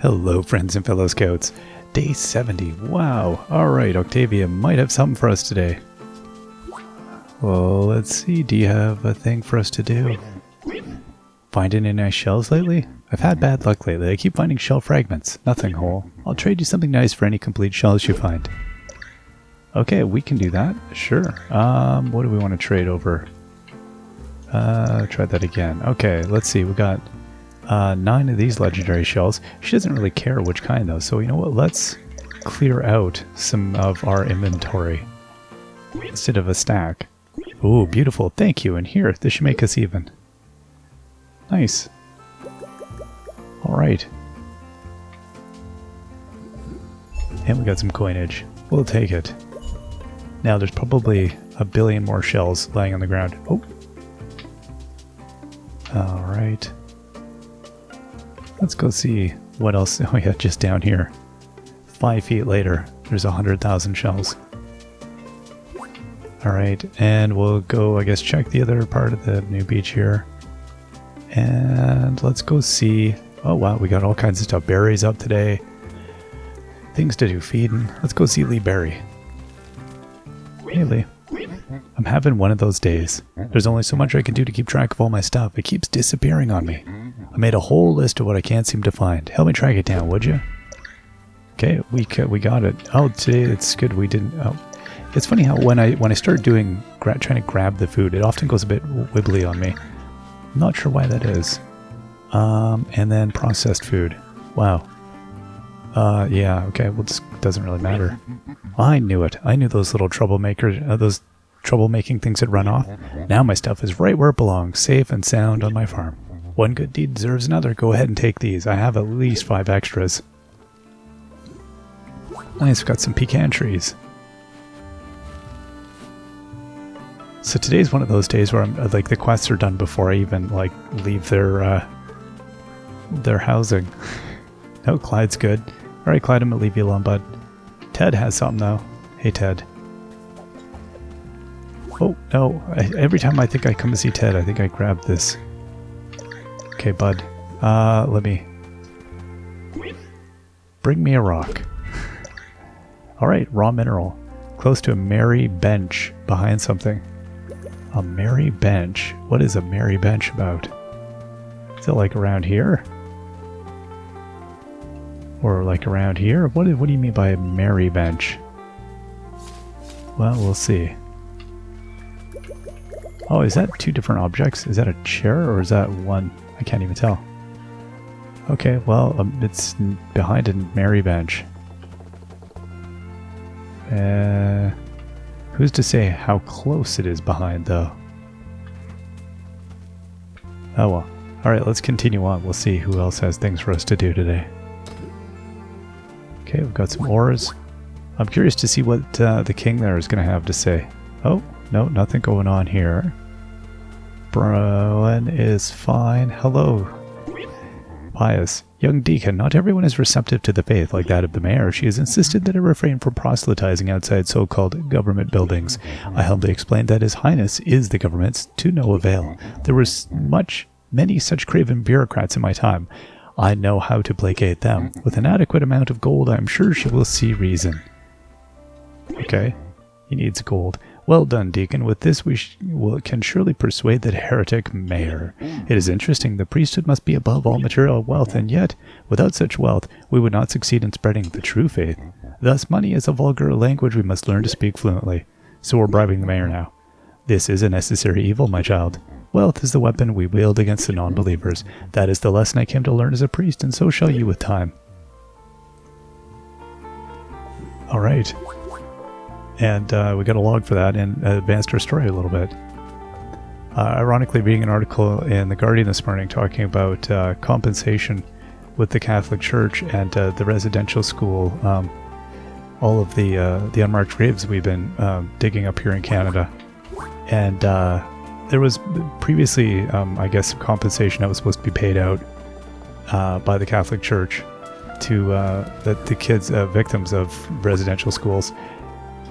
Hello friends and fellow scouts. Day 70. Wow. Alright, Octavia might have something for us today. Well, let's see. Do you have a thing for us to do? Find any nice shells lately? I've had bad luck lately. I keep finding shell fragments. Nothing whole. I'll trade you something nice for any complete shells you find. Okay, we can do that. Sure. What do we want to trade over? Try that again. Okay, let's see. We got 9 of these legendary shells. She doesn't really care which kind though, so you know what? Let's clear out some of our inventory instead of a stack. Ooh, beautiful. Thank you. And here, this should make us even. Nice. Alright. And we got some coinage. We'll take it. Now there's probably a billion more shells lying on the ground. Oh. Alright. Let's go see what else. Oh yeah, just down here. 5 feet later, there's 100,000 shells. Alright, and we'll go, I guess, check the other part of the new beach here. And let's go see. Oh wow, we got all kinds of stuff. Berries up today. Things to do feeding. Let's go see Lee Berry. Hey Lee. I'm having one of those days. There's only so much I can do to keep track of all my stuff. It keeps disappearing on me. I made a whole list of what I can't seem to find. Help me track it down, would you? Okay, we got it. Oh, today it's good we didn't. Oh, it's funny how when I start doing trying to grab the food, it often goes a bit wibbly on me. I'm not sure why that is. And then processed food. Wow. Yeah. Okay. Well, this doesn't really matter. I knew it. I knew those little troublemakers. Those troublemaking things had run off. Now my stuff is right where it belongs, safe and sound on my farm. One good deed deserves another. Go ahead and take these. I have at least 5 extras. Nice, got some pecan trees. So today's one of those days where I'm like the quests are done before I even like leave their housing. No, Clyde's good. All right, Clyde, I'm gonna leave you alone, bud. Ted has something though. Hey, Ted. Oh no! Every time I think I come to see Ted, I think I grab this. Okay, bud. Let me... Bring me a rock. Alright, raw mineral. Close to a merry bench behind something. A merry bench? What is a merry bench about? Is it like around here? Or like around here? What do you mean by a merry bench? Well, we'll see. Oh, is that 2 different objects? Is that a chair or is that one? I can't even tell. Okay, well, it's behind a merry bench. Who's to say how close it is behind, though? Oh well. Alright, let's continue on. We'll see who else has things for us to do today. Okay, we've got some ores. I'm curious to see what the king there is going to have to say. Oh, no, nothing going on here. Browen is fine. Hello. Pious. Young deacon, not everyone is receptive to the faith like that of the mayor. She has insisted that I refrain from proselytizing outside so-called government buildings. I humbly explained that His Highness is the government, to no avail. There was many such craven bureaucrats in my time. I know how to placate them. With an adequate amount of gold, I am sure she will see reason. Okay. He needs gold. Well done, Deacon. With this we can surely persuade that heretic mayor. It is interesting. The priesthood must be above all material wealth, and yet, without such wealth, we would not succeed in spreading the true faith. Thus, money is a vulgar language we must learn to speak fluently. So we're bribing the mayor now. This is a necessary evil, my child. Wealth is the weapon we wield against the non-believers. That is the lesson I came to learn as a priest, and so shall you with time. All right. And we got a log for that and advanced our story a little bit. Ironically, reading an article in The Guardian this morning talking about compensation with the Catholic Church and the residential school, all of the unmarked graves we've been digging up here in Canada. And there was previously, I guess, some compensation that was supposed to be paid out by the Catholic Church to the kids, victims of residential schools.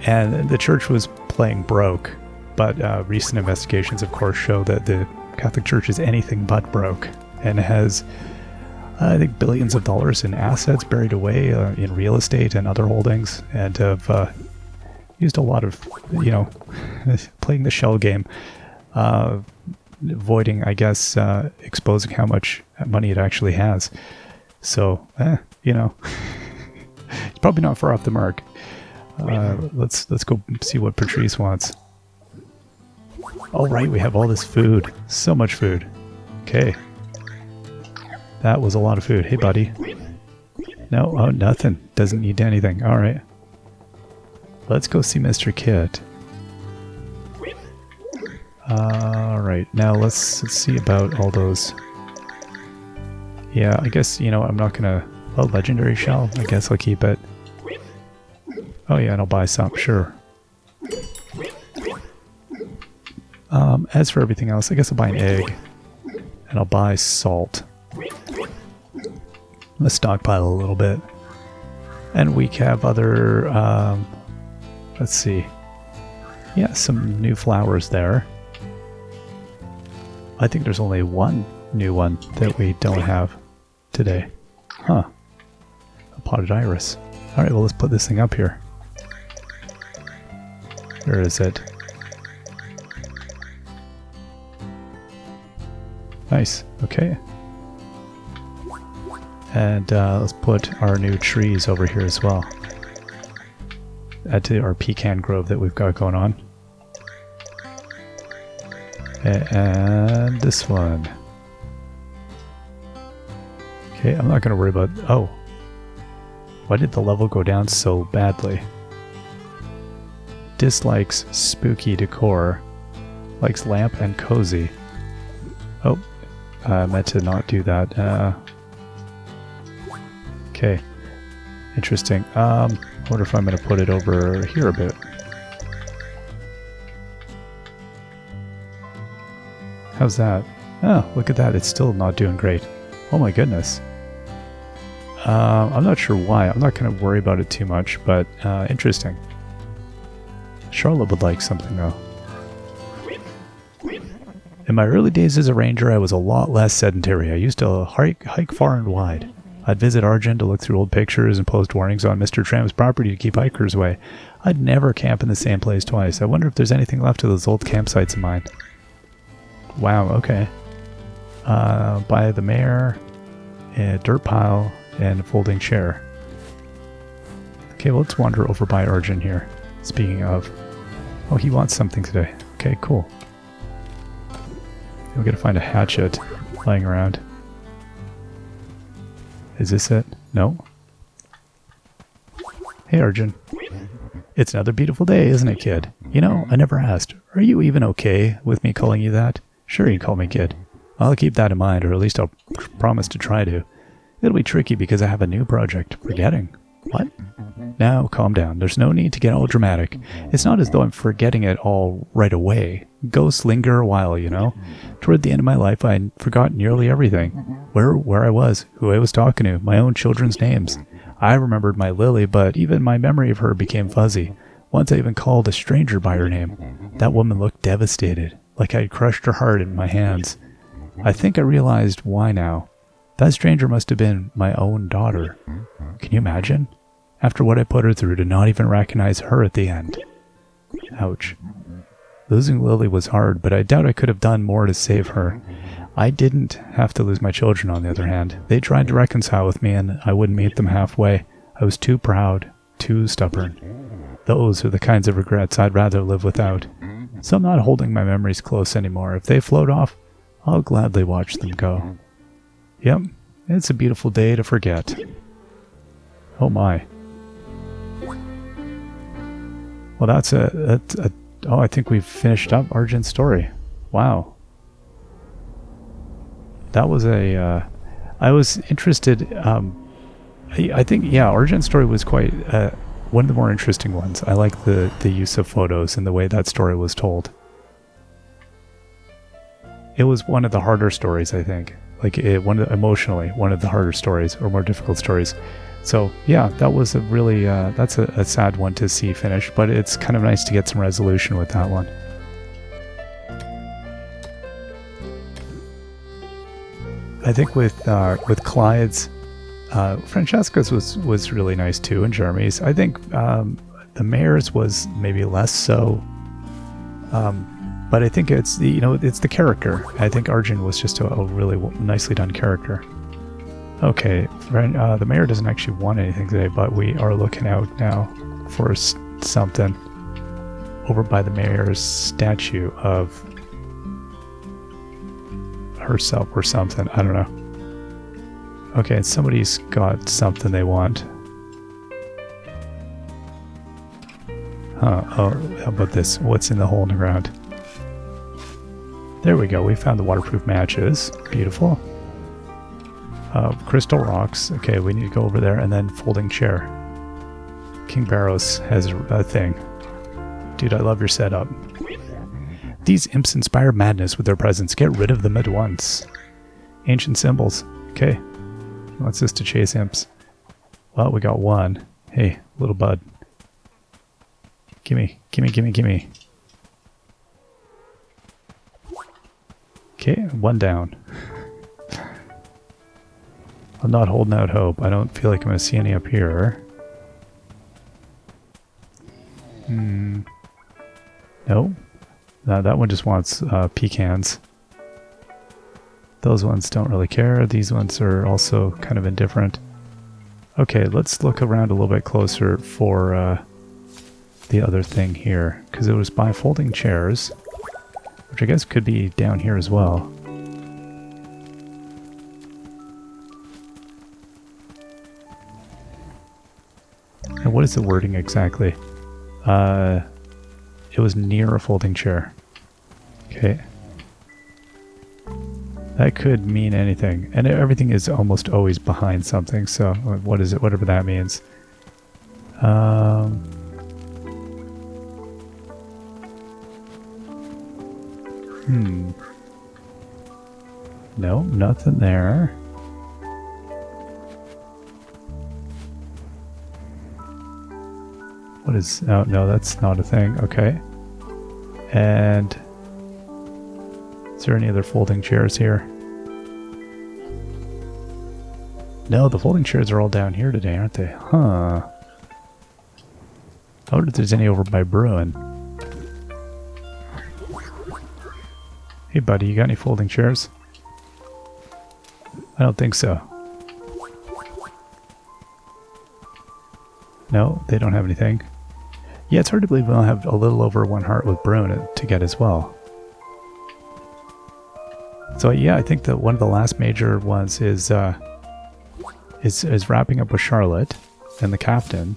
And the church was playing broke, but recent investigations, of course, show that the Catholic Church is anything but broke and has I think billions of dollars in assets buried away in real estate and other holdings, and have used a lot of, you know, playing the shell game, avoiding, I guess, exposing how much money it actually has. So, you know, it's probably not far off the mark. Let's go see what Patrice wants. All right, we have all this food. So much food. Okay. That was a lot of food. Hey, buddy. No, oh, nothing. Doesn't need anything. All right. Let's go see Mr. Kit. All right. Now let's see about all those. Yeah, I guess, you know, I'm not going to... Oh, legendary shell. I guess I'll keep it. Oh, yeah, and I'll buy some. Sure. As for everything else, I guess I'll buy an egg. And I'll buy salt. Let's stockpile a little bit. And we have other, let's see. Yeah, some new flowers there. I think there's only one new one that we don't have today. Huh. A potted iris. Alright, well, let's put this thing up here. Where is it? Nice. Okay. And let's put our new trees over here as well. Add to our pecan grove that we've got going on. And this one. Okay, I'm not going to worry about... Oh. Why did the level go down so badly? Dislikes spooky decor. Likes lamp and cozy. Oh. I meant to not do that. Okay. Interesting. I wonder if I'm going to put it over here a bit. How's that? Oh, look at that. It's still not doing great. Oh my goodness. I'm not sure why. I'm not going to worry about it too much, but interesting. Charlotte would like something though. In my early days as a ranger, I was a lot less sedentary. I used to hike far and wide. I'd visit Arjun to look through old pictures and post warnings on Mr. Tram's property to keep hikers away. I'd never camp in the same place twice. I wonder if there's anything left of those old campsites of mine. Wow, okay. By the mayor, a dirt pile, and a folding chair. Okay, well, let's wander over by Arjun here. Speaking of... Oh, he wants something today. Okay, cool. We're gonna find a hatchet lying around. Is this it? No? Hey, Arjun. It's another beautiful day, isn't it, kid? You know, I never asked. Are you even okay with me calling you that? Sure, you call me kid. I'll keep that in mind, or at least I'll promise to try to. It'll be tricky because I have a new project. Forgetting. What? Now, calm down. There's no need to get all dramatic. It's not as though I'm forgetting it all right away. Ghosts linger a while, you know? Toward the end of my life, I forgot nearly everything. Where I was, who I was talking to, my own children's names. I remembered my Lily, but even my memory of her became fuzzy. Once I even called a stranger by her name. That woman looked devastated, like I had crushed her heart in my hands. I think I realized why now. That stranger must have been my own daughter. Can you imagine? After what I put her through, to not even recognize her at the end. Ouch. Losing Lily was hard, but I doubt I could have done more to save her. I didn't have to lose my children, on the other hand. They tried to reconcile with me, and I wouldn't meet them halfway. I was too proud, too stubborn. Those are the kinds of regrets I'd rather live without. So I'm not holding my memories close anymore. If they float off, I'll gladly watch them go. Yep, it's a beautiful day to forget. Oh my. Well, that's oh, I think we've finished up Arjun's story. Wow. That was I was interested, I think, yeah, Arjun's story was quite, one of the more interesting ones. I like the use of photos and the way that story was told. It was one of the harder stories, I think. Like, emotionally, one of the harder stories, or more difficult stories. So, yeah, that was a really, that's a sad one to see finish, but it's kind of nice to get some resolution with that one. I think with Clyde's, Francesca's was really nice too, and Jeremy's. I think the mayor's was maybe less so. But I think it's it's the character. I think Arjun was just a really nicely done character. Okay, the mayor doesn't actually want anything today, but we are looking out now for something over by the mayor's statue of herself or something. I don't know. Okay, somebody's got something they want. Huh, oh, how about this? What's in the hole in the ground? There we go, we found the waterproof matches. Beautiful. Crystal rocks. Okay, we need to go over there, and then folding chair. King Barrows has a thing. Dude, I love your setup. These imps inspire madness with their presence. Get rid of them at once. Ancient symbols. Okay. Wants us to chase imps. Well, we got one. Hey, little bud. Gimme, gimme, gimme, gimme. Okay, one down. I'm not holding out hope. I don't feel like I'm going to see any up here. No. That one just wants pecans. Those ones don't really care. These ones are also kind of indifferent. Okay, let's look around a little bit closer for the other thing here. Because it was by folding chairs, which I guess could be down here as well. And what is the wording exactly? It was near a folding chair. Okay. That could mean anything. And everything is almost always behind something, so what is it? Whatever that means. No, nothing there. What is... Oh, no, that's not a thing. Okay. And... Is there any other folding chairs here? No, the folding chairs are all down here today, aren't they? Huh. I wonder if there's any over by Bruin. Hey buddy, you got any folding chairs? I don't think so. No, they don't have anything. Yeah, it's hard to believe we'll have a little over one heart with Bruin to get as well. So yeah, I think that one of the last major ones is wrapping up with Charlotte and the captain.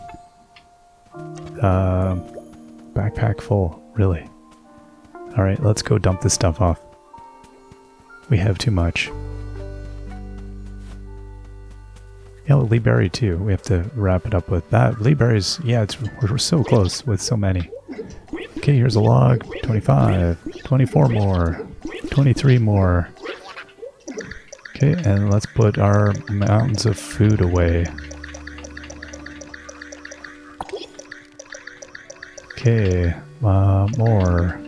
Backpack full, really. All right, let's go dump this stuff off. We have too much. Yeah, well, Lee Berry too. We have to wrap it up with that. Lee Berry's, yeah, we're so close with so many. Okay, here's a log. 25, 24 more, 23 more. Okay, and let's put our mountains of food away. Okay, more.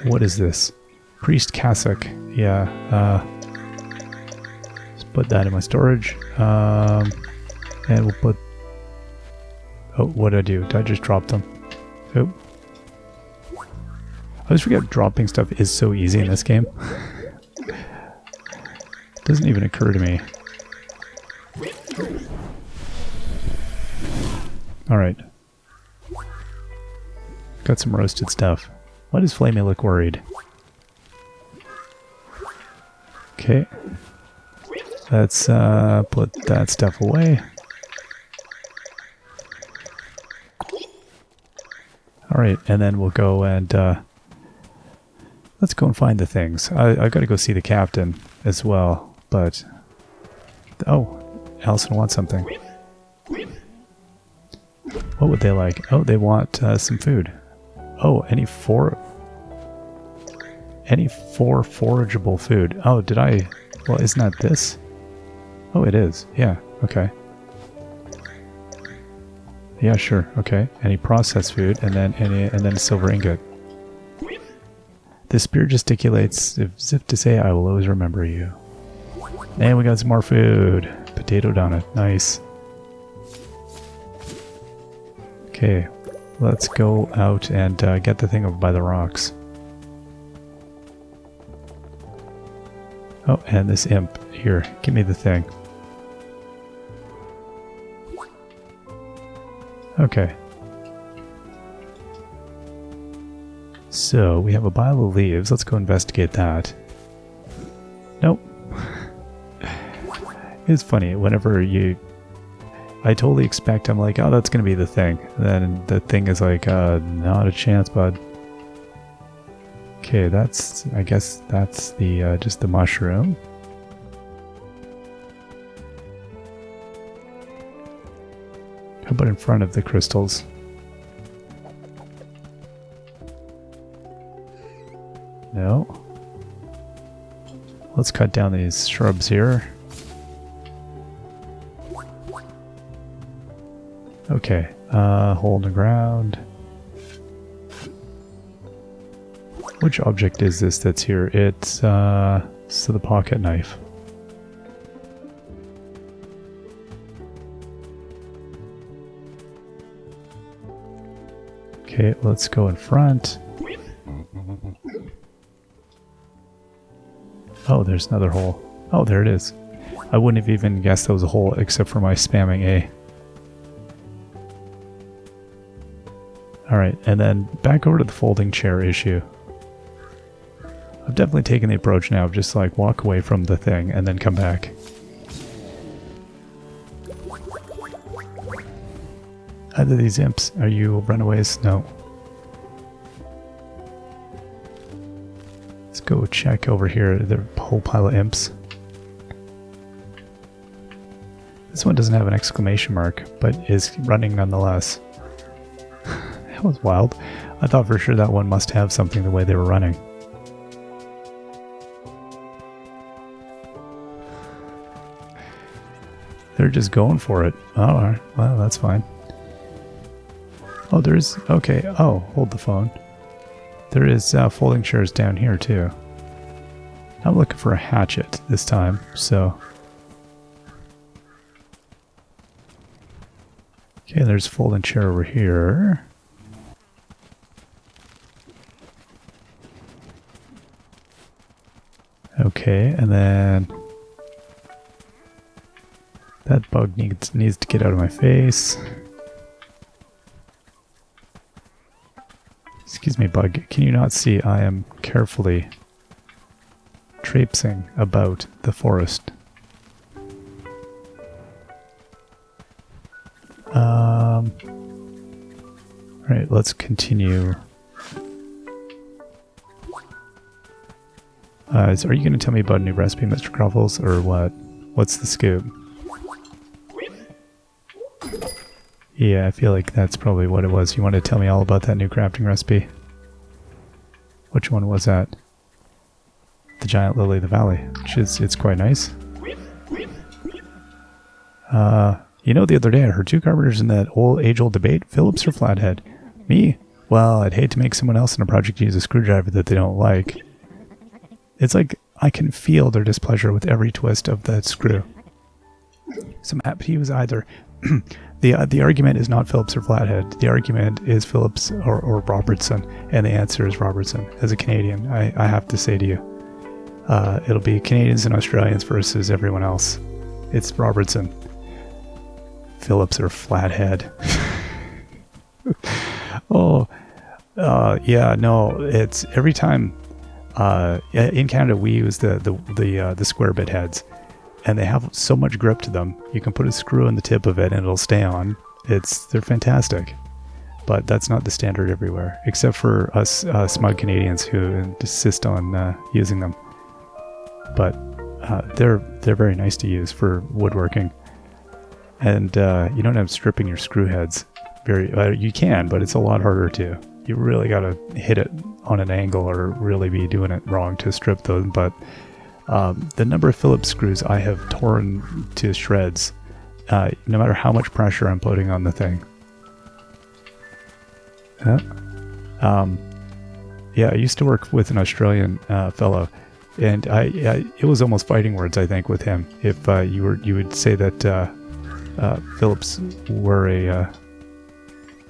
What is this? Priest cassock. Yeah, let's put that in my storage. And we'll put... Oh, what did I do? Did I just drop them? Oh. I always forget dropping stuff is so easy in this game. Doesn't even occur to me. Alright. Got some roasted stuff. Why does Flamey look worried? Okay. Let's put that stuff away. Alright, and then we'll go and let's go and find the things. I gotta go see the captain as well, but... Oh, Allison wants something. What would they like? Oh, they want some food. Oh, any four forageable food. Oh, did I... Well, isn't that this? Oh, it is. Yeah, okay. Yeah, sure. Okay. Any processed food, and then a silver ingot. The spear gesticulates as if to say, I will always remember you. And we got some more food. Potato donut. Nice. Okay, let's go out and get the thing over by the rocks. Oh, and this imp. Here, give me the thing. Okay. So, we have a pile of leaves. Let's go investigate that. Nope. It's funny, whenever I totally expect, I'm like, oh, that's going to be the thing. And then the thing is like, not a chance, bud. Okay, I guess that's the, just the mushroom. How about in front of the crystals? No. Let's cut down these shrubs here. Okay, hole in the ground. Which object is this that's here? It's so the pocket knife. Okay, let's go in front. Oh, there's another hole. Oh, there it is. I wouldn't have even guessed that was a hole except for my spamming A. Alright, and then back over to the folding chair issue. I've definitely taken the approach now of just like walk away from the thing and then come back. Either these imps, are you runaways? No. Let's go check over here, the whole pile of imps. This one doesn't have an exclamation mark, but is running nonetheless. That was wild. I thought for sure that one must have something the way they were running. They're just going for it. Oh, alright. Well, that's fine. Oh, there's... Okay. Oh, hold the phone. There is folding chairs down here, too. I'm looking for a hatchet this time, so... Okay, there's a folding chair over here. Okay, and then... That bug needs to get out of my face. Excuse me, bug. Can you not see I am carefully traipsing about the forest? Alright, let's continue. Are you going to tell me about a new recipe, Mr. Cruffles, or what? What's the scoop? Yeah, I feel like that's probably what it was. You want to tell me all about that new crafting recipe? Which one was that? The Giant Lily of the Valley, which is, it's quite nice. You know, the other day I heard two carpenters in that age-old debate, Phillips or Flathead. Me? Well, I'd hate to make someone else in a project use a screwdriver that they don't like. It's like I can feel their displeasure with every twist of that screw. So he was either... The argument is not Phillips or Flathead. The argument is Phillips or Robertson, and the answer is Robertson. As a Canadian, I have to say to you, it'll be Canadians and Australians versus everyone else. It's Robertson. Phillips or Flathead. Yeah, no, it's every time. In Canada, we use the square bit heads. And they have so much grip to them. You can put a screw in the tip of it and it'll stay on. They're fantastic. But that's not the standard everywhere, except for us smug Canadians who insist on using them. But they're very nice to use for woodworking. And you don't have stripping your screw heads. You can, but it's a lot harder to. You really got to hit it on an angle or really be doing it wrong to strip those. But the number of Phillips screws I have torn to shreds, no matter how much pressure I'm putting on the thing. Yeah, I used to work with an Australian fellow, and it was almost fighting words, I think, with him. If you would say that Phillips were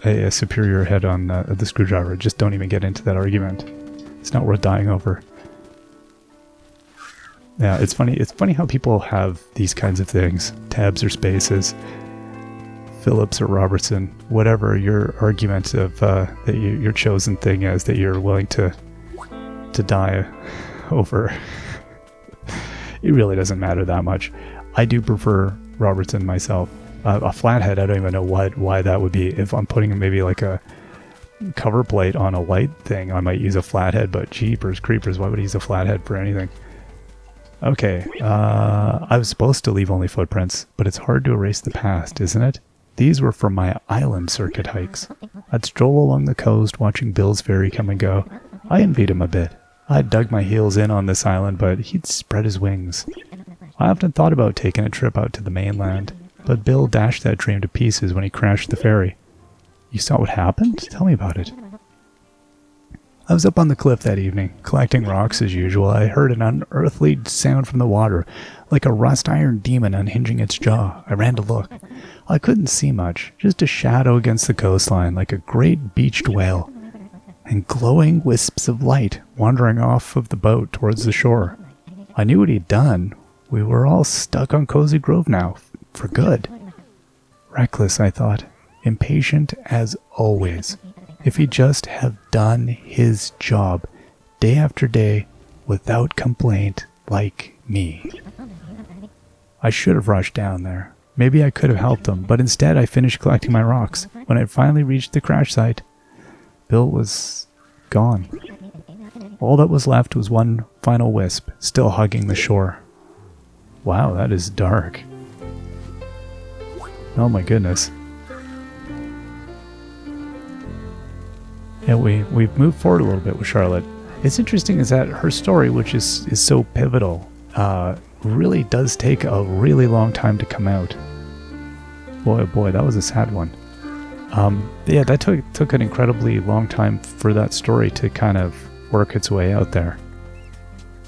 a superior head on the screwdriver. Just don't even get into that argument. It's not worth dying over. Yeah, it's funny. It's funny how people have these kinds of things, tabs or spaces, Phillips or Robertson, whatever your argument of that your chosen thing is that you're willing to die over. It really doesn't matter that much. I do prefer Robertson myself. A flathead, I don't even know why that would be. If I'm putting maybe like a cover plate on a light thing, I might use a flathead, but jeepers creepers, why would I use a flathead for anything? Okay, I was supposed to leave only footprints, but it's hard to erase the past, isn't it? These were from my island circuit hikes. I'd stroll along the coast watching Bill's ferry come and go. I envied him a bit. I'd dug my heels in on this island, but he'd spread his wings. I often thought about taking a trip out to the mainland, but Bill dashed that dream to pieces when he crashed the ferry. You saw what happened? Tell me about it. I was up on the cliff that evening, collecting rocks as usual. I heard an unearthly sound from the water, like a rust iron demon unhinging its jaw. I ran to look. I couldn't see much, just a shadow against the coastline, like a great beached whale, and glowing wisps of light wandering off of the boat towards the shore. I knew what he'd done. We were all stuck on Cozy Grove now, for good. Reckless, I thought. Impatient as always. If he'd just have done his job, day after day, without complaint, like me. I should have rushed down there. Maybe I could have helped him, but instead I finished collecting my rocks. When I finally reached the crash site, Bill was gone. All that was left was one final wisp, still hugging the shore. Wow, that is dark. Oh my goodness. Yeah, we've moved forward a little bit with Charlotte. It's interesting is that her story, which is so pivotal, really does take a really long time to come out. Boy, oh boy, that was a sad one. Yeah, that took an incredibly long time for that story to kind of work its way out there.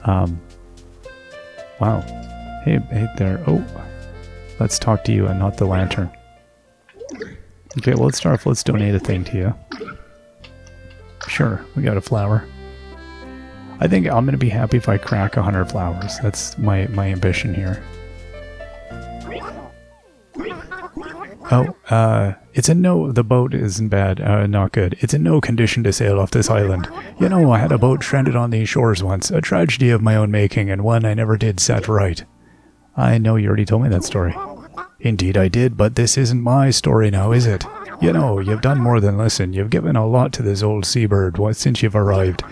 Wow. Hey there. Oh, let's talk to you and not the lantern. Okay, well, let's start off. Let's donate a thing to you. Sure, we got a flower. I think I'm going to be happy if I crack 100 flowers. That's my ambition here. Oh, it's a no. The boat isn't bad. Not good. It's in no condition to sail off this island. You know, I had a boat stranded on these shores once. A tragedy of my own making, and one I never did set right. I know you already told me that story. Indeed I did, but this isn't my story now, is it? You know, you've done more than listen. You've given a lot to this old seabird since you've arrived.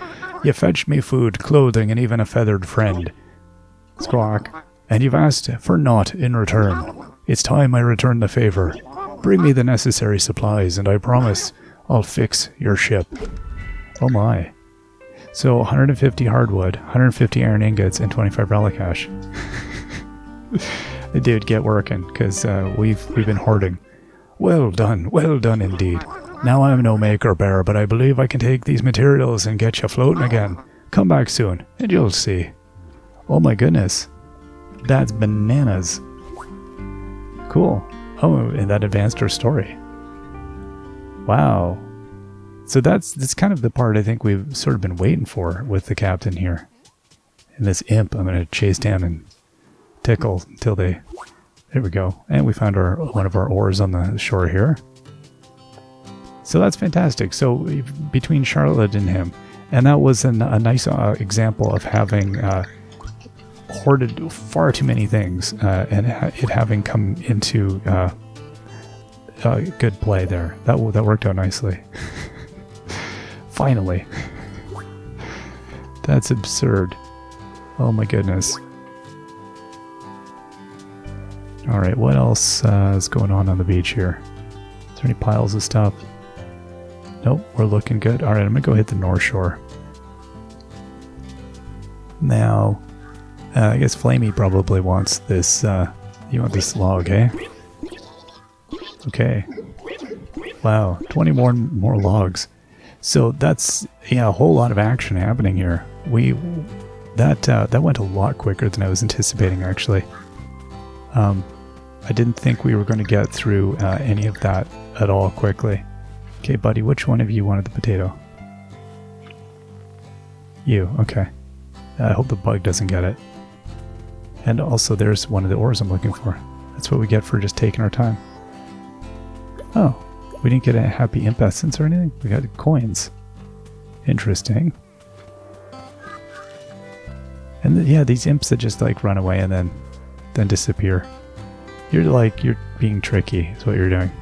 You fetched me food, clothing, and even a feathered friend. Squawk. And you've asked for naught in return. It's time I return the favor. Bring me the necessary supplies, and I promise I'll fix your ship. Oh my. So 150 hardwood, 150 iron ingots, and 25 relic ash. Dude, get working, because we've been hoarding. Well done indeed. Now I'm no make or bear, but I believe I can take these materials and get you floating again. Come back soon, and you'll see. Oh my goodness. That's bananas. Cool. Oh, and that advanced our story. Wow. So that's kind of the part I think we've sort of been waiting for with the captain here. And this imp, I'm going to chase down and tickle until they... There we go. And we found one of our oars on the shore here. So that's fantastic. So between Charlotte and him, and that was a nice example of having hoarded far too many things and it having come into good play there. That worked out nicely. Finally. That's absurd. Oh my goodness. Alright, what else is going on the beach here? Is there any piles of stuff? Nope, we're looking good. Alright, I'm going to go hit the North Shore. Now, I guess Flamey probably wants this, you want this log, eh? Okay. Wow, 20 more logs. So that's, yeah, a whole lot of action happening here. That went a lot quicker than I was anticipating, actually. I didn't think we were going to get through any of that at all quickly. Okay, buddy, which one of you wanted the potato? You, okay. I hope the bug doesn't get it. And also, there's one of the ores I'm looking for. That's what we get for just taking our time. Oh, we didn't get a happy imp essence or anything? We got coins. Interesting. And yeah, these imps that just like run away and then disappear. You're being tricky, is what you're doing.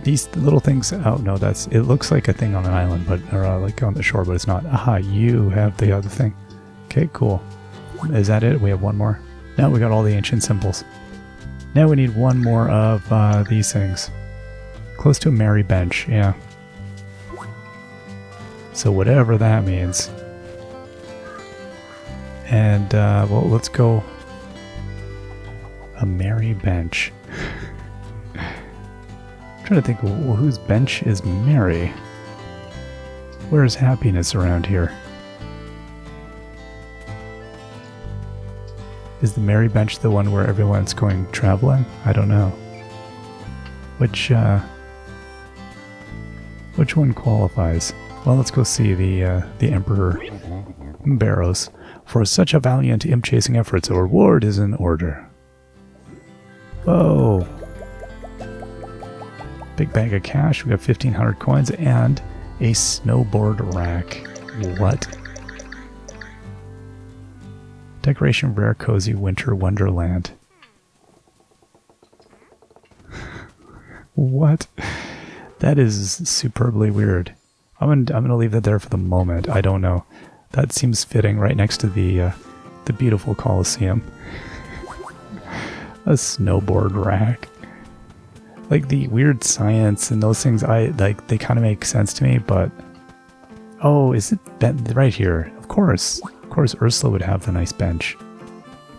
These little things, oh no, it looks like a thing on an island, or like on the shore, but it's not. Aha, you have the other thing. Okay, cool. Is that it? We have one more. Now we got all the ancient symbols. Now we need one more of these things. Close to a merry bench, yeah. So whatever that means. And, well, let's go. A merry bench. I'm trying to think, well, whose bench is merry? Where's happiness around here? Is the merry bench the one where everyone's going traveling? I don't know. Which one qualifies? Well, let's go see the Emperor Barrows. For such a valiant imp-chasing efforts, a reward is in order. Whoa! Big bag of cash. We got 1,500 coins and a snowboard rack. What? Decoration of rare, cozy winter wonderland. What? That is superbly weird. I'm gonna leave that there for the moment. I don't know. That seems fitting right next to the beautiful Colosseum. A snowboard rack. Like the weird science and those things, they kind of make sense to me, but oh, is it right here? Of course Ursula would have the nice bench.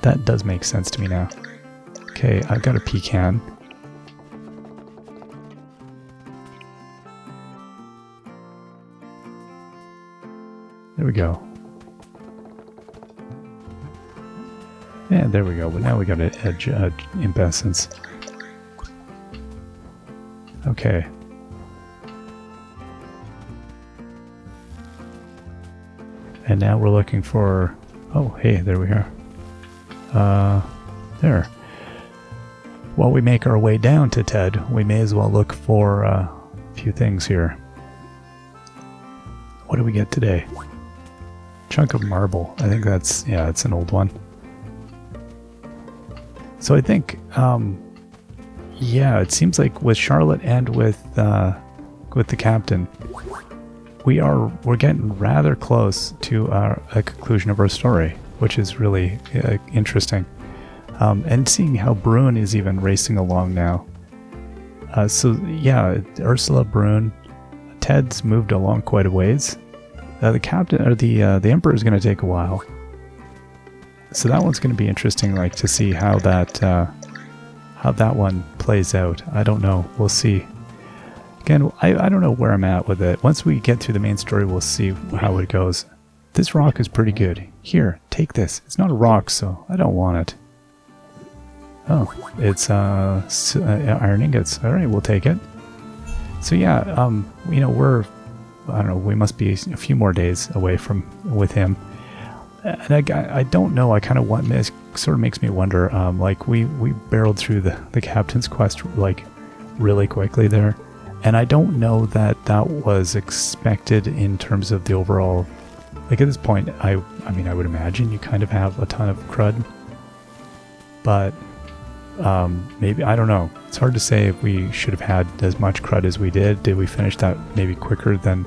That does make sense to me now. Okay, I've got a pecan. There we go. Yeah, there we go. But now we got an edge imp essence. Okay. And now we're looking for... Oh, hey, there we are. There. While we make our way down to Ted, we may as well look for a few things here. What do we get today? Chunk of marble. I think that's... yeah, it's an old one. So I think... yeah, it seems like with Charlotte and with the captain, we're getting rather close to a conclusion of our story, which is really interesting. And seeing how Bruin is even racing along now. So yeah, Ursula, Bruin, Ted's moved along quite a ways. The captain or the Emperor is going to take a while. So that one's going to be interesting, like to see how that one plays out. I don't know. We'll see. Again, I don't know where I'm at with it. Once we get through the main story, we'll see how it goes. This rock is pretty good. Here, take this. It's not a rock, so I don't want it. Oh, it's iron ingots. All right, we'll take it. So yeah, you know, I don't know, we must be a few more days away with him. And I don't know, I kind of want, it sort of makes me wonder, like we barreled through the captain's quest like really quickly there. And I don't know that was expected in terms of the overall, like at this point, I mean, I would imagine you kind of have a ton of crud. But maybe, I don't know. It's hard to say if we should have had as much crud as we did. Did we finish that maybe quicker than,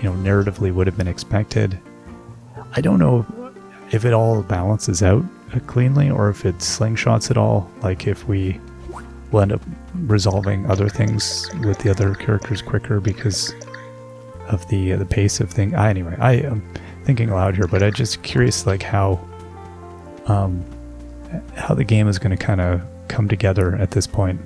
you know, narratively would have been expected? I don't know if it all balances out cleanly or if it slingshots it all, like if we will end up resolving other things with the other characters quicker because of the pace of things. Anyway, I am thinking aloud here, but I'm just curious like how the game is going to kind of come together at this point.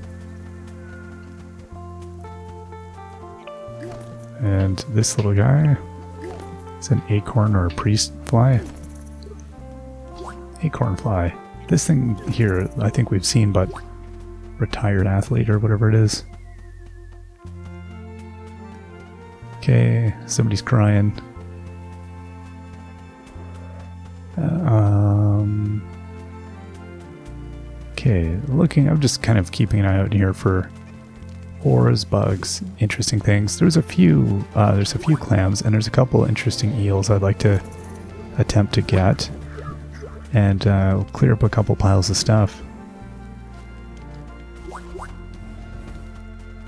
And this little guy is an acorn or a priest fly. Acorn fly. This thing here, I think we've seen, but retired athlete or whatever it is. Okay, somebody's crying. Okay, I'm just kind of keeping an eye out here for ores, bugs, interesting things. There's a few clams, and there's a couple interesting eels I'd like to attempt to get, and clear up a couple piles of stuff.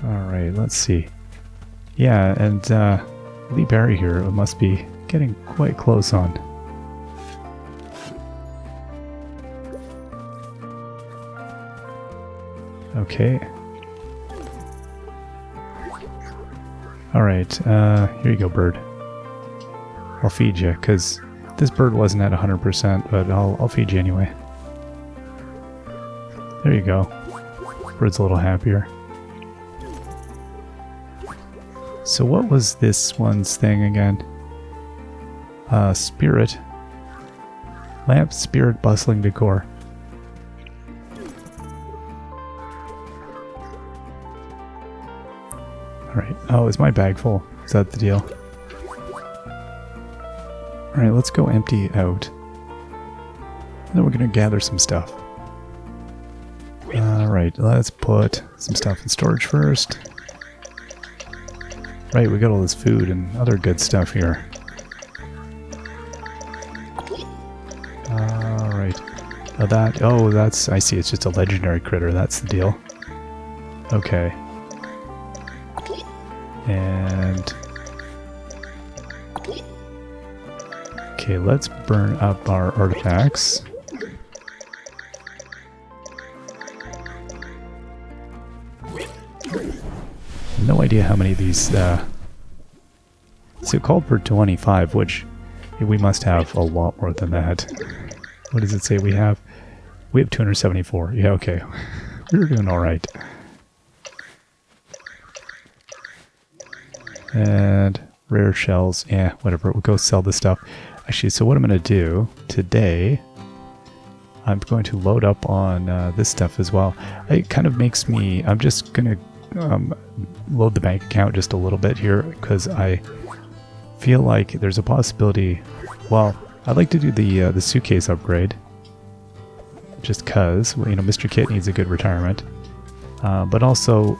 Alright, let's see. Yeah, and Lee Berry here must be getting quite close on. Okay. Alright, here you go, bird. I'll feed you, because this bird wasn't at 100%, but I'll feed you anyway. There you go. Bird's a little happier. So what was this one's thing again? Spirit. Lamp, spirit, bustling decor. Alright. Oh, is my bag full? Is that the deal? Alright, let's go empty out. And then we're going to gather some stuff. Alright, let's put some stuff in storage first. Right, we got all this food and other good stuff here. Alright. That's, I see, it's just a legendary critter, that's the deal. Okay. And... okay, let's burn up our artifacts. No idea how many of these, so it called for 25, which we must have a lot more than that. What does it say we have? We have 274. Yeah, okay. We're doing alright. And rare shells, yeah, whatever, we'll go sell this stuff. Actually, so what I'm going to do today, I'm going to load up on this stuff as well. It kind of makes me, I'm just going to load the bank account just a little bit here, because I feel like there's a possibility, well, I'd like to do the suitcase upgrade, just because, you know, Mr. Kit needs a good retirement, but also,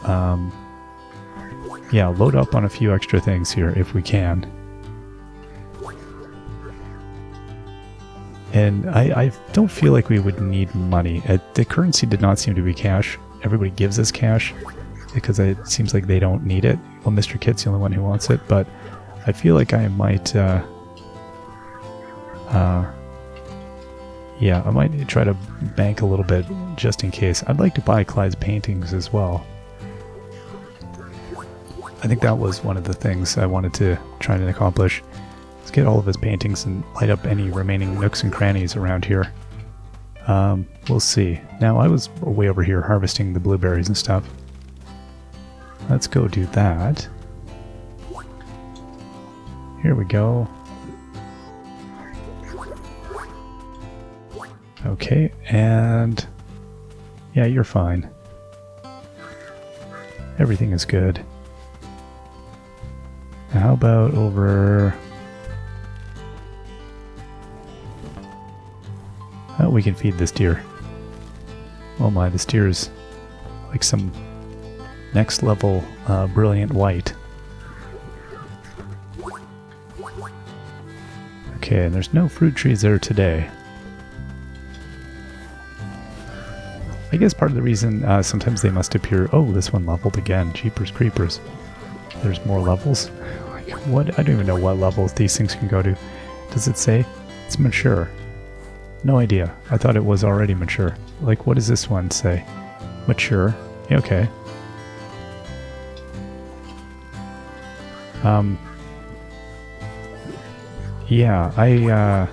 yeah, load up on a few extra things here if we can. And I don't feel like we would need money. The currency did not seem to be cash. Everybody gives us cash because it seems like they don't need it. Well, Mr. Kit's the only one who wants it, but I feel like I might, yeah, I might try to bank a little bit just in case. I'd like to buy Clyde's paintings as well. I think that was one of the things I wanted to try and accomplish. Let's get all of his paintings and light up any remaining nooks and crannies around here. We'll see. Now, I was way over here harvesting the blueberries and stuff. Let's go do that. Here we go. Okay, and yeah, you're fine. Everything is good. Now how about over... oh, we can feed this deer. Oh my, this deer is like some next level brilliant white. Okay, and there's no fruit trees there today. I guess part of the reason sometimes they must appear... oh, this one leveled again. Jeepers creepers. There's more levels. Like, what? I don't even know what levels these things can go to. Does it say? It's mature. No idea. I thought it was already mature. Like, what does this one say? Mature. Yeah, okay. Yeah,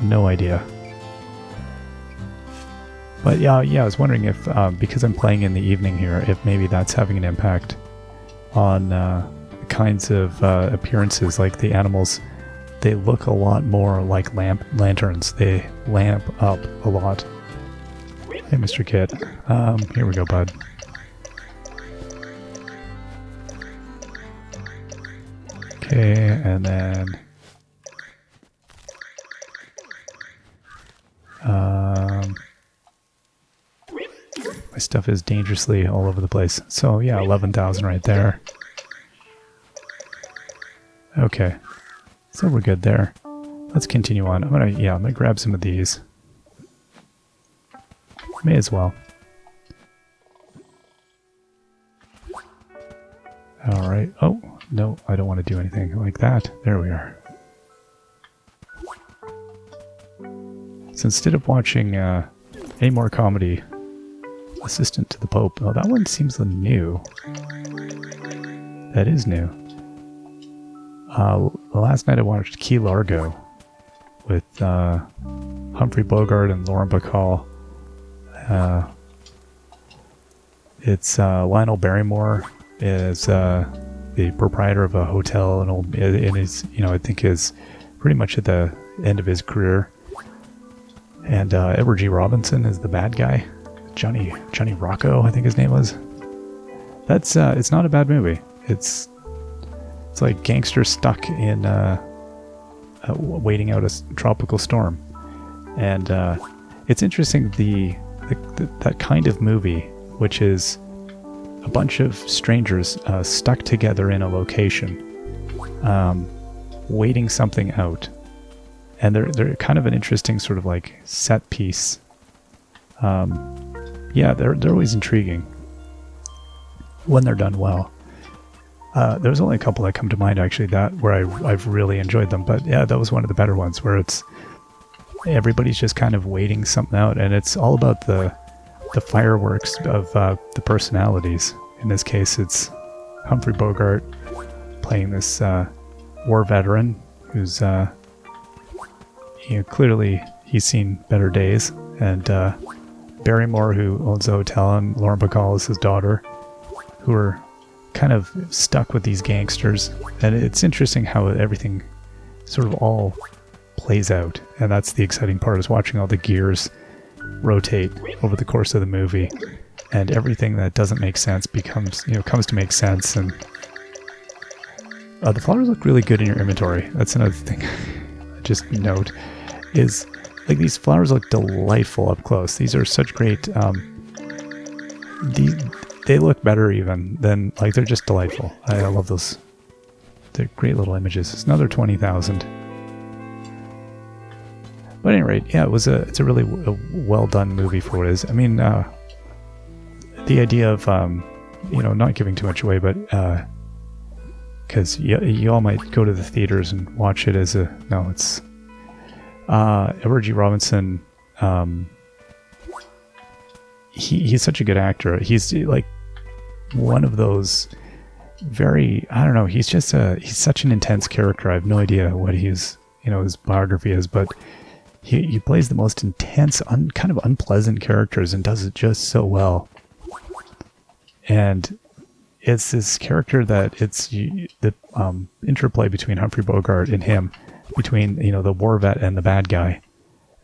no idea. But yeah, I was wondering if, because I'm playing in the evening here, if maybe that's having an impact. on kinds of appearances. Like the animals, they look a lot more like lanterns. They lamp up a lot. Hey, Mr. Kid. Here we go, bud. Okay, and then... my stuff is dangerously all over the place. So yeah, 11,000 right there. Okay, so we're good there. Let's continue on. I'm gonna grab some of these. May as well. All right. Oh no, I don't want to do anything like that. There we are. So instead of watching any more comedy, Assistant to the Pope. Oh, that one seems new. That is new. Last night I watched Key Largo with Humphrey Bogart and Lauren Bacall. It's Lionel Barrymore is the proprietor of a hotel, and is, I think is pretty much at the end of his career. And Edward G. Robinson is the bad guy. Johnny Rocco, I think his name was. That's it's not a bad movie. It's like gangsters stuck in waiting out a tropical storm, and it's interesting that kind of movie, which is a bunch of strangers stuck together in a location, waiting something out, and they're kind of an interesting sort of like set piece. Yeah, they're always intriguing when they're done well. There's only a couple that come to mind actually where I've really enjoyed them, but yeah, that was one of the better ones where it's everybody's just kind of waiting something out, and it's all about the fireworks of the personalities. In this case, it's Humphrey Bogart playing this war veteran who's clearly he's seen better days, and Barrymore, who owns the hotel, and Lauren Bacall is his daughter, who are kind of stuck with these gangsters. And it's interesting how everything sort of all plays out, and that's the exciting part, is watching all the gears rotate over the course of the movie, and everything that doesn't make sense comes to make sense. And the flowers look really good in your inventory. That's another thing I just note, is like these flowers look delightful up close. These are such great they look better even than, like, they're just delightful. I love those. They're great little images. It's another 20,000. But at any rate, yeah, it's a really well done movie for what it is. I mean, the idea of not giving too much away, but because you all might go to the theaters and watch it as it's Edward G. Robinson. He's such a good actor. He's like one of those he's such an intense character. I have no idea what his biography is, but he plays the most intense, kind of unpleasant characters and does it just so well. And it's this character that it's the interplay between Humphrey Bogart and him, between the war vet and the bad guy.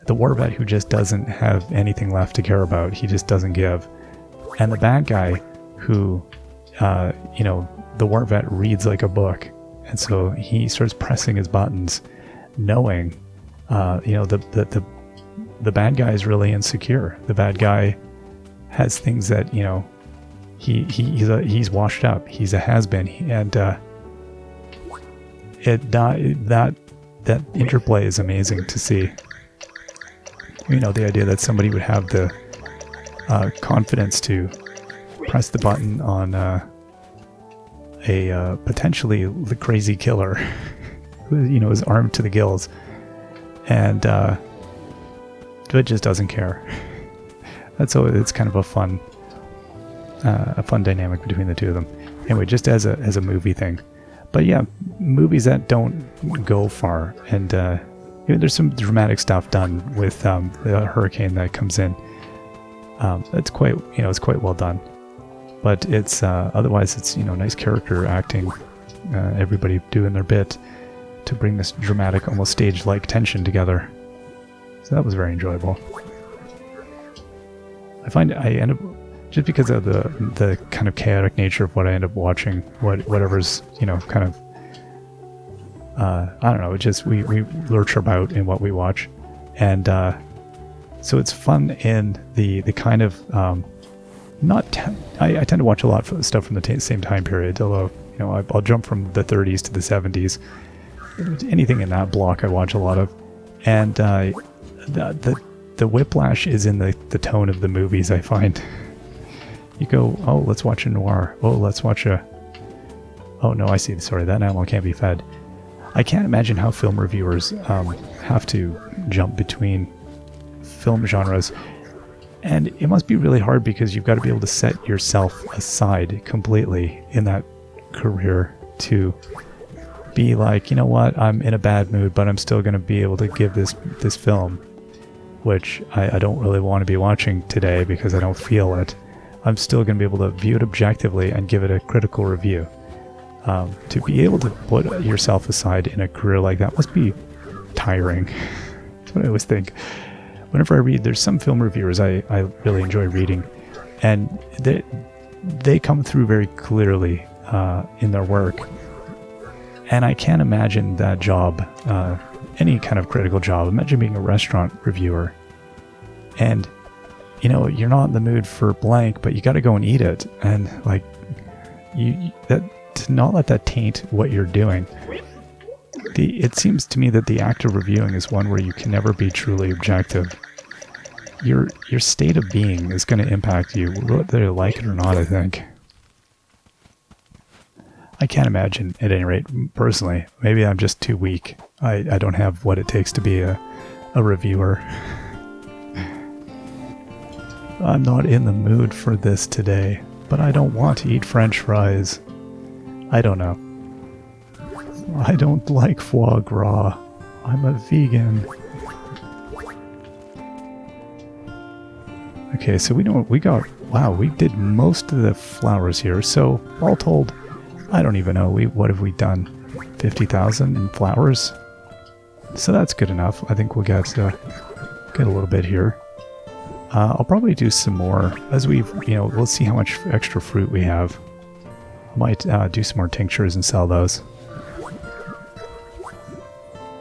The war vet who just doesn't have anything left to care about. He just doesn't give. And the bad guy who, the war vet reads like a book. And so he starts pressing his buttons, knowing, the bad guy is really insecure. The bad guy has things that, he's washed up. He's a has-been. And that interplay is amazing to see. The idea that somebody would have the confidence to press the button on a potentially the crazy killer who, is armed to the gills, and but just doesn't care. It's kind of a fun dynamic between the two of them. Anyway, just as a movie thing, but yeah, movies that don't go far, and there's some dramatic stuff done with the hurricane that comes in. It's quite well done. But it's otherwise it's, you know, nice character acting, everybody doing their bit to bring this dramatic, almost stage-like tension together. So that was very enjoyable. I find I end up, just because of the kind of chaotic nature of what I end up watching, whatever's, you know, kind of, I don't know, just we lurch about in what we watch. And so it's fun in the kind of, I tend to watch a lot of stuff from the same time period, although, you know, I'll jump from the 30s to the 70s. Anything in that block I watch a lot of. And the whiplash is in the tone of the movies, I find. You go, oh, let's watch a noir. Oh, let's watch a... Oh, no, I see. Sorry, that animal can't be fed. I can't imagine how film reviewers have to jump between film genres. And it must be really hard because you've got to be able to set yourself aside completely in that career to be like, you know what, I'm in a bad mood, but I'm still going to be able to give this film, which I don't really want to be watching today because I don't feel it. I'm still going to be able to view it objectively and give it a critical review. To be able to put yourself aside in a career like that must be tiring. That's what I always think. Whenever I read, there's some film reviewers I really enjoy reading, and they come through very clearly in their work. And I can't imagine that job, any kind of critical job. Imagine being a restaurant reviewer, and you know you're not in the mood for blank, but you got to go and eat it, and like to not let that taint what you're doing. It seems to me that the act of reviewing is one where you can never be truly objective. Your state of being is going to impact you, whether you like it or not, I think. I can't imagine, at any rate, personally. Maybe I'm just too weak. I don't have what it takes to be a reviewer. I'm not in the mood for this today, but I don't want to eat French fries. I don't know. I don't like foie gras. I'm a vegan. Okay, so wow, we did most of the flowers here. So all told, I don't even know, what have we done? 50,000 in flowers? So that's good enough. I think we'll get a little bit here. I'll probably do some more as we'll see how much extra fruit we have. I might do some more tinctures and sell those.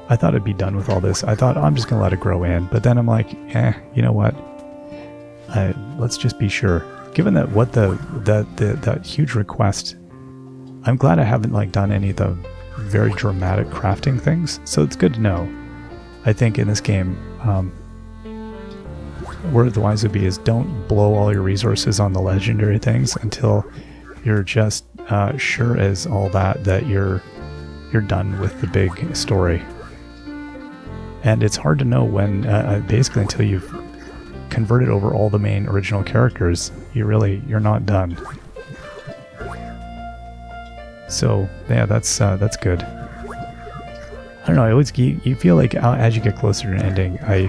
I thought I'd be done with all this. I thought I'm just going to let it grow in, but then I'm like, you know what? Let's just be sure. Given that that huge request, I'm glad I haven't done any of the very dramatic crafting things, so it's good to know. I think in this game, where the wise would be is don't blow all your resources on the legendary things until you're just sure as all that you're done with the big story. And it's hard to know when, basically until you've converted over all the main original characters, you're not done. So yeah, that's good. I don't know. I always you feel like as you get closer to an ending, I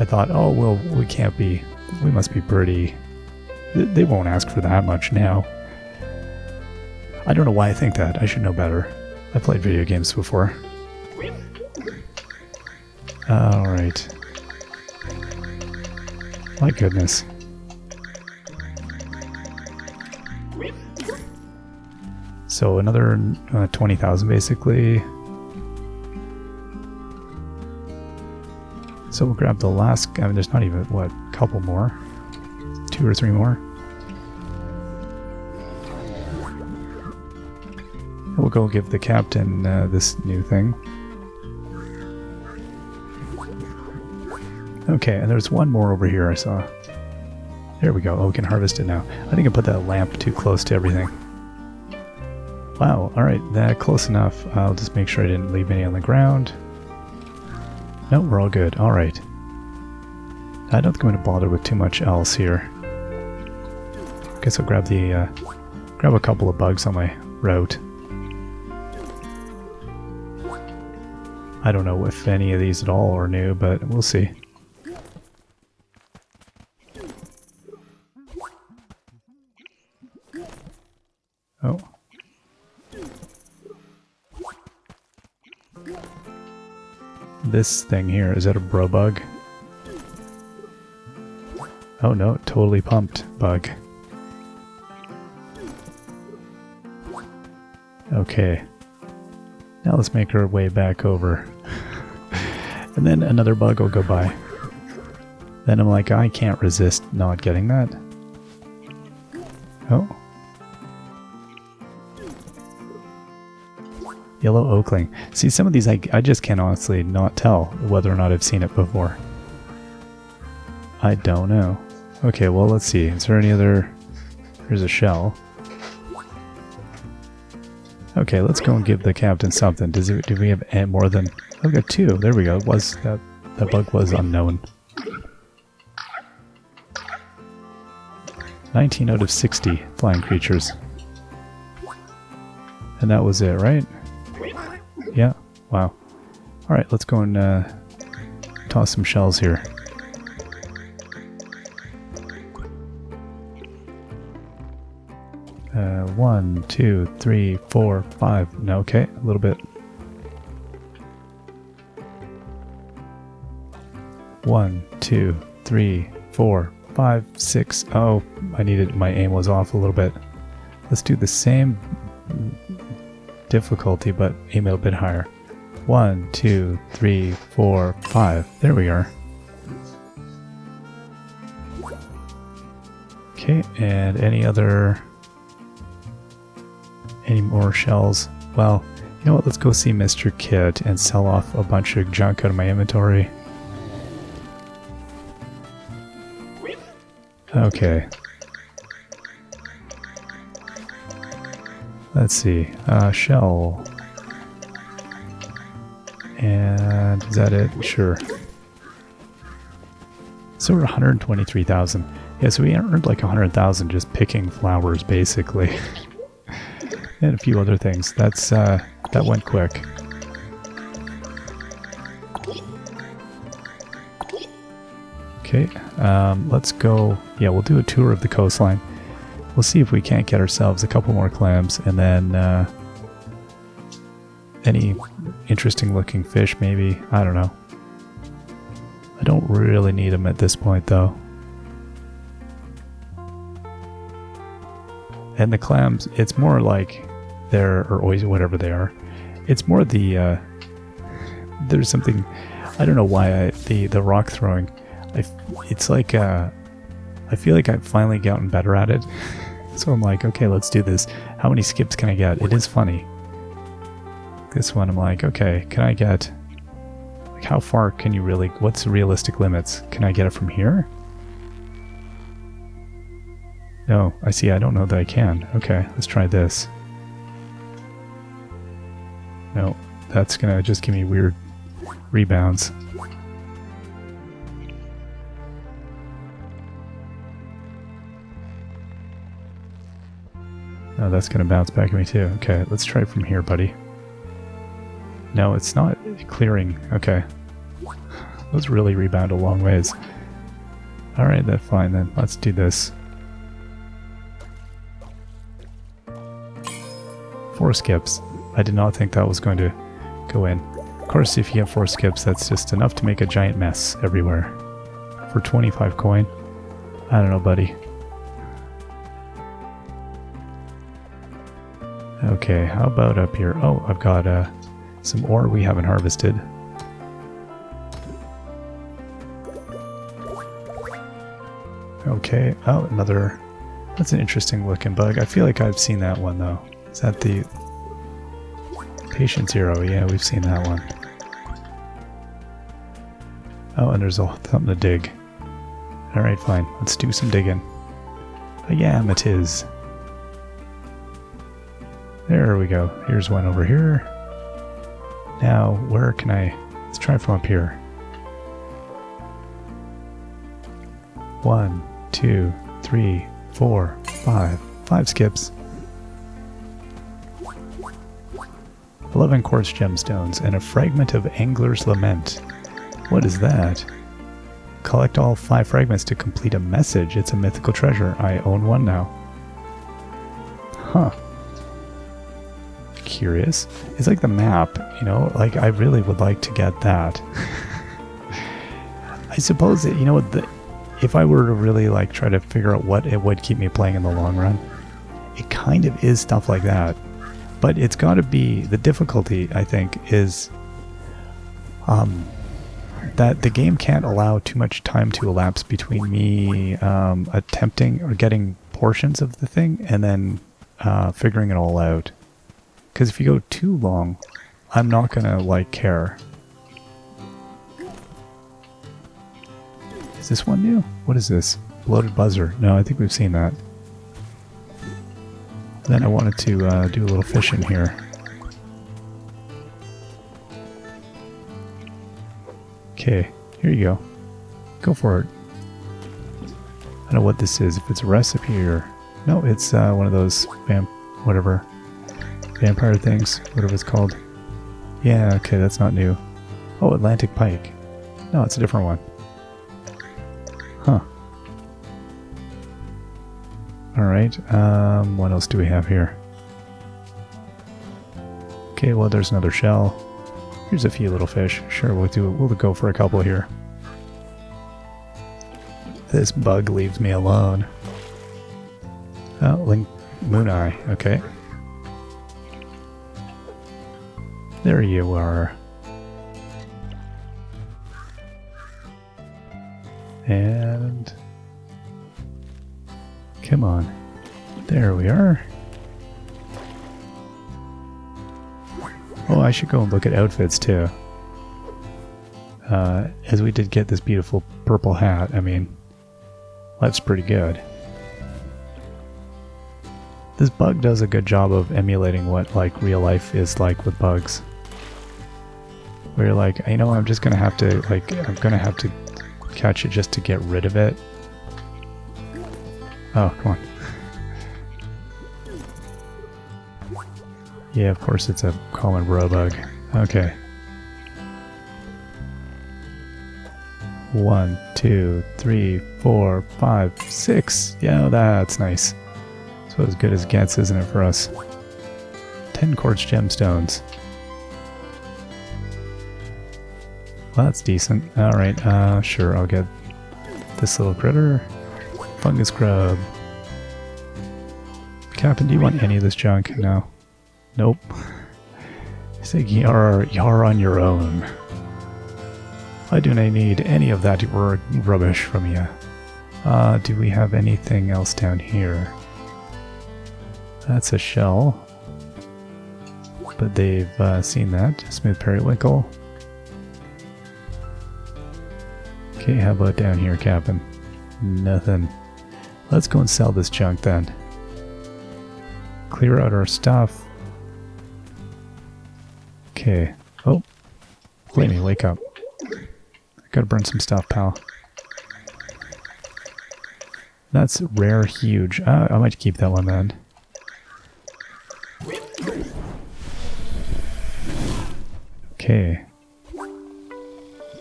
thought, oh well, we must be pretty. They won't ask for that much now. I don't know why I think that. I should know better. I played video games before. Alright. My goodness. So another 20,000 basically. So we'll grab the last, there's not even, a couple more? 2 or 3 more? We'll go give the captain this new thing. Okay, and there's one more over here I saw. There we go. Oh, we can harvest it now. I think I put that lamp too close to everything. Wow, alright, that close enough. I'll just make sure I didn't leave any on the ground. No, we're all good. Alright. I don't think I'm going to bother with too much else here. Guess I'll grab grab a couple of bugs on my route. I don't know if any of these at all are new, but we'll see. This thing here, is that a bro bug? Oh no, totally pumped bug. Okay. Now let's make our way back over. And then another bug will go by. Then I'm like, I can't resist not getting that. Oh. Yellow oakling. See, some of these I just can honestly not tell whether or not I've seen it before. I don't know. Okay, well, let's see. Is there any other... Here's a shell. Okay, let's go and give the captain something. Do we have more than... Oh, we got 2. There we go. It was that bug was unknown. 19 out of 60 flying creatures. And that was it, right? Yeah. Wow. Alright, let's go and toss some shells here. One, 2, 3, 4, 5. No, okay, a little bit. 1, 2, 3, 4, 5, 6. Oh, my aim was off a little bit. Let's do the same difficulty, but aim a bit higher. 1, 2, 3, 4, 5. There we are. Okay, and any more shells? Well, you know what? Let's go see Mr. Kit and sell off a bunch of junk out of my inventory. Okay. Let's see. Shell. And is that it? Sure. So we're 123,000. Yeah, so we earned like 100,000 just picking flowers, basically. And a few other things. That's that went quick. Okay, let's go. Yeah, we'll do a tour of the coastline. We'll see if we can't get ourselves a couple more clams, and then any interesting looking fish, maybe. I don't know. I don't really need them at this point, though. And the clams, it's more like or oyster, whatever they are. It's more the there's something, I don't know why the rock throwing. It's like I feel like I've finally gotten better at it. So I'm like, okay, let's do this. How many skips can I get? It is funny. This one, I'm like, okay, can I get, like, how far can you really? What's the realistic limits? Can I get it from here? No, I see. I don't know that I can. Okay, let's try this. No, that's gonna just give me weird rebounds. Oh, that's gonna bounce back at me too. Okay, let's try from here, buddy. No, it's not clearing. Okay. Those really rebound a long ways. Alright, that's fine then. Let's do this. 4 skips. I did not think that was going to go in. Of course, if you have 4 skips, that's just enough to make a giant mess everywhere. For 25 coin? I don't know, buddy. Okay, how about up here? Oh, I've got some ore we haven't harvested. Okay, oh, another... That's an interesting looking bug. I feel like I've seen that one, though. Is that the... Patient Zero? Yeah, we've seen that one. Oh, and there's something to dig. Alright, fine. Let's do some digging. A yam it is. There we go. Here's one over here. Now, where can I... Let's try from up here. 1, 2, 3, 4, 5. 5 skips. 11 quartz gemstones and a fragment of Angler's Lament. What is that? Collect all 5 fragments to complete a message. It's a mythical treasure. I own one now. Huh. curious is like the map, you know, like I really would like to get that. I suppose that, you know, if I were to really like try to figure out what it would keep me playing in the long run, it kind of is stuff like that. But it's got to be, the difficulty, I think, is that the game can't allow too much time to elapse between me attempting or getting portions of the thing and then figuring it all out. Because if you go too long, I'm not going to like care. Is this one new? What is this? Bloated buzzer. No, I think we've seen that. Then I wanted to do a little fishing here. Okay, here you go. Go for it. I don't know what this is. If it's a recipe or... No, it's one of those vampire things. Whatever it's called. Yeah, okay, that's not new. Oh, Atlantic pike. No, it's a different one. Huh. Alright, what else do we have here? Okay, well there's another shell. Here's a few little fish. Sure, we'll go for a couple here. This bug leaves me alone. Oh, moon eye, okay. There you are. And... come on. There we are. Oh, I should go and look at outfits too. As we did get this beautiful purple hat, I mean, life's pretty good. This bug does a good job of emulating what like real life is like with bugs. Where you're like, you know, I'm just gonna have to catch it just to get rid of it. Oh, come on. Yeah, of course it's a common bro bug. Okay. 1, 2, 3, 4, 5, 6. Yeah, that's nice. So as good as it gets, isn't it, for us? 10 quartz gemstones. Well, that's decent. Alright, sure, I'll get this little critter. Fungus grub. Captain, do you want any of this junk? No. Nope. He's like, you're on your own. I do not need any of that rubbish from you. Do we have anything else down here? That's a shell. But they've seen that. Smooth periwinkle. Okay, how about down here, Captain? Nothing. Let's go and sell this junk then. Clear out our stuff. Okay. Oh. Flamey, wake up. Gotta burn some stuff, pal. That's rare huge. I might keep that one then. Okay.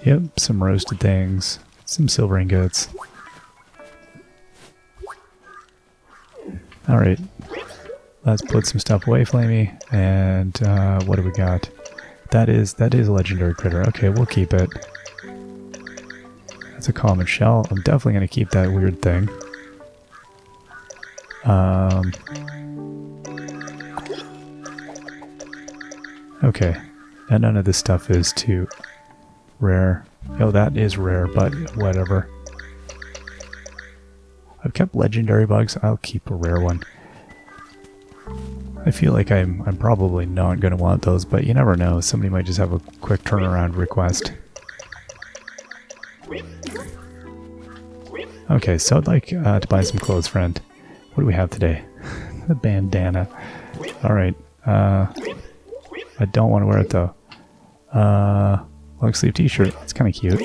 Yep, some roasted things. Some silver ingots. Alright. Let's put some stuff away, Flamey. And what do we got? That is a legendary critter. Okay, we'll keep it. That's a common shell. I'm definitely going to keep that weird thing. Okay. And none of this stuff is too rare. Oh, that is rare, but whatever. I've kept legendary bugs. I'll keep a rare one. I feel like I'm probably not going to want those, but you never know. Somebody might just have a quick turnaround request. Okay, so I'd like to buy some clothes, friend. What do we have today? The bandana. Alright. I don't want to wear it, though. Long sleeve t-shirt. That's kind of cute.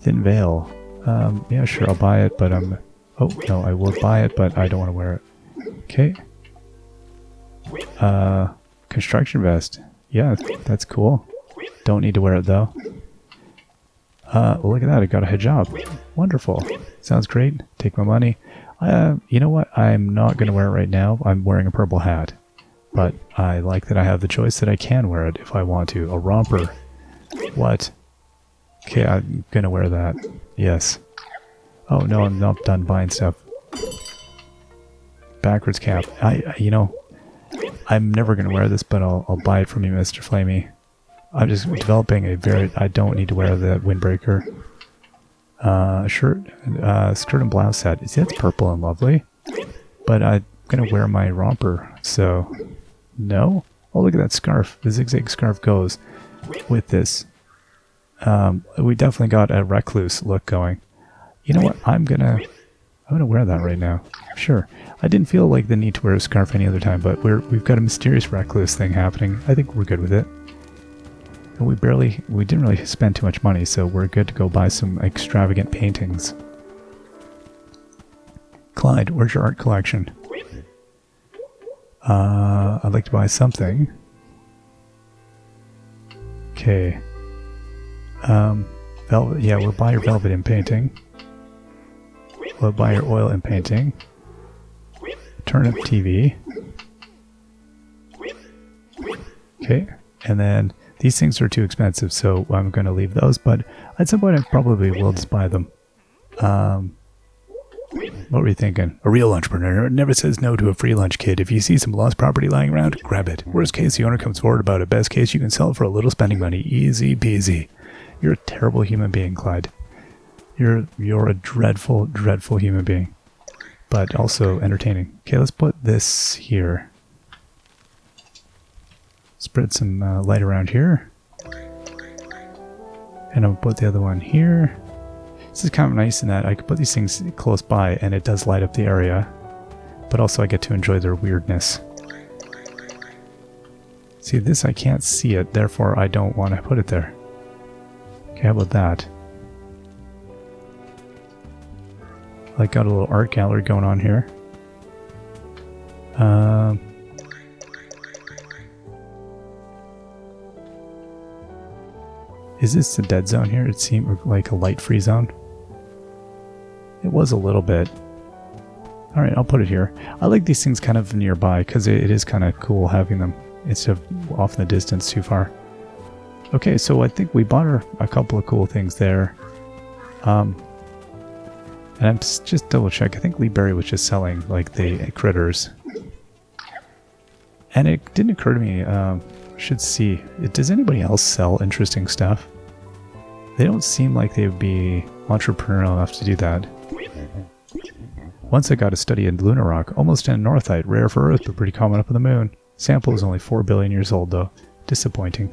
Thin veil. Yeah, sure, I'll buy it, but oh, no, I will buy it, but I don't want to wear it. Okay. Construction vest. Yeah, that's cool. Don't need to wear it, though. Well, look at that. I got a hijab. Wonderful. Sounds great. Take my money. You know what? I'm not going to wear it right now. I'm wearing a purple hat. But I like that I have the choice that I can wear it if I want to. A romper. What? Okay, I'm going to wear that. Yes. Oh, no, I'm not done buying stuff. Backwards cap. You know, I'm never going to wear this, but I'll buy it from you, Mr. Flamey. I'm just developing a very... I don't need to wear the windbreaker. Skirt and blouse set. See, that's purple and lovely. But I'm going to wear my romper, so... No? Oh, look at that scarf. The zigzag scarf goes with this. We definitely got a recluse look going. You know what? I'm gonna wear that right now. Sure. I didn't feel like the need to wear a scarf any other time, but we've got a mysterious recluse thing happening. I think we're good with it. And we didn't really spend too much money, so we're good to go buy some extravagant paintings. Clyde, where's your art collection? I'd like to buy something. Okay. Velvet, yeah, we'll buy your velvet in painting. We'll buy your oil in painting. Turnip TV. Okay, and then these things are too expensive, so I'm going to leave those, but at some point I probably will just buy them. What were you thinking? A real entrepreneur never says no to a free lunch, kid. If you see some lost property lying around, grab it. Worst case, the owner comes forward about it. Best case, you can sell it for a little spending money. Easy peasy. You're a terrible human being, Clyde. You're a dreadful, dreadful human being. But also entertaining. Okay, let's put this here. Spread some light around here. And I'll put the other one here. This is kind of nice in that I can put these things close by and it does light up the area. But also I get to enjoy their weirdness. See, this I can't see it, therefore I don't want to put it there. Okay, how about that? Like, got a little art gallery going on here. Is this a dead zone here? It seemed like a light-free zone. It was a little bit. Alright, I'll put it here. I like these things kind of nearby because it is kind of cool having them instead of off in the distance too far. Okay, so I think we bought her a couple of cool things there. And I'm just double check. I think Lee Berry was just selling like the critters. And it didn't occur to me, should see, does anybody else sell interesting stuff? They don't seem like they would be entrepreneurial enough to do that. Once I got a study in lunar rock, almost in Northite, rare for Earth but pretty common up on the moon. Sample is only 4 billion years old though. Disappointing.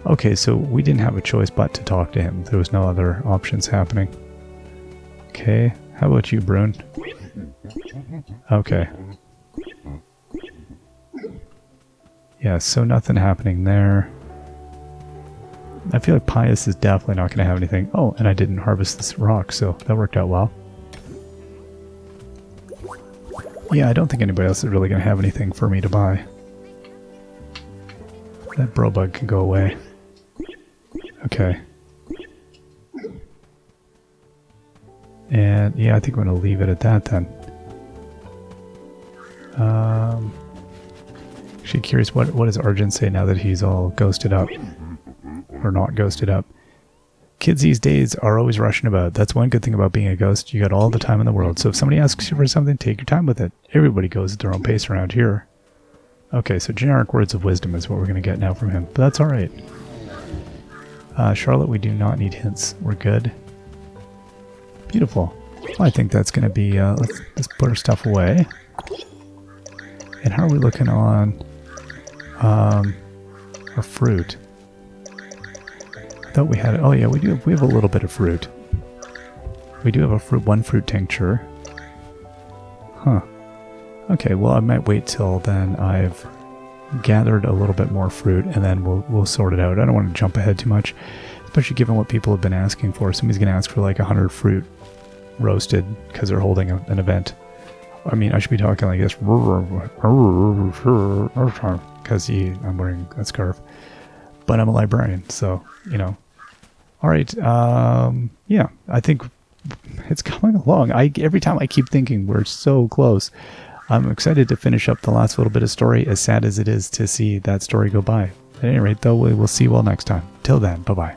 Okay, so we didn't have a choice but to talk to him. There was no other options happening. Okay, how about you, Brune? Okay. Yeah, so nothing happening there. I feel like Pius is definitely not going to have anything. Oh, and I didn't harvest this rock, so that worked out well. Yeah, I don't think anybody else is really going to have anything for me to buy. That bro bug can go away. Okay. And yeah, I think I'm going to leave it at that then. Actually curious, what does Arjun say now that he's all ghosted up? Or not ghosted up? Kids these days are always rushing about. That's one good thing about being a ghost. You got all the time in the world. So if somebody asks you for something, take your time with it. Everybody goes at their own pace around here. Okay, so generic words of wisdom is what we're going to get now from him. But that's alright. Charlotte, we do not need hints. We're good. Beautiful. Well, I think that's going to be... let's put our stuff away. And how are we looking on our fruit? I thought we had... Oh yeah, we have a little bit of fruit. We do have one fruit tincture. Huh. Okay, well I might wait till then I've gathered a little bit more fruit and then we'll sort it out. I don't want to jump ahead too much, especially given what people have been asking for. Somebody's going to ask for like 100 fruit roasted because they're holding an event. I mean, I should be talking like this because I'm wearing a scarf. But I'm a librarian, so, you know. Alright, yeah, I think it's coming along. Every time I keep thinking we're so close. I'm excited to finish up the last little bit of story, as sad as it is to see that story go by. At any rate, though, we will see you all next time. Till then, bye-bye.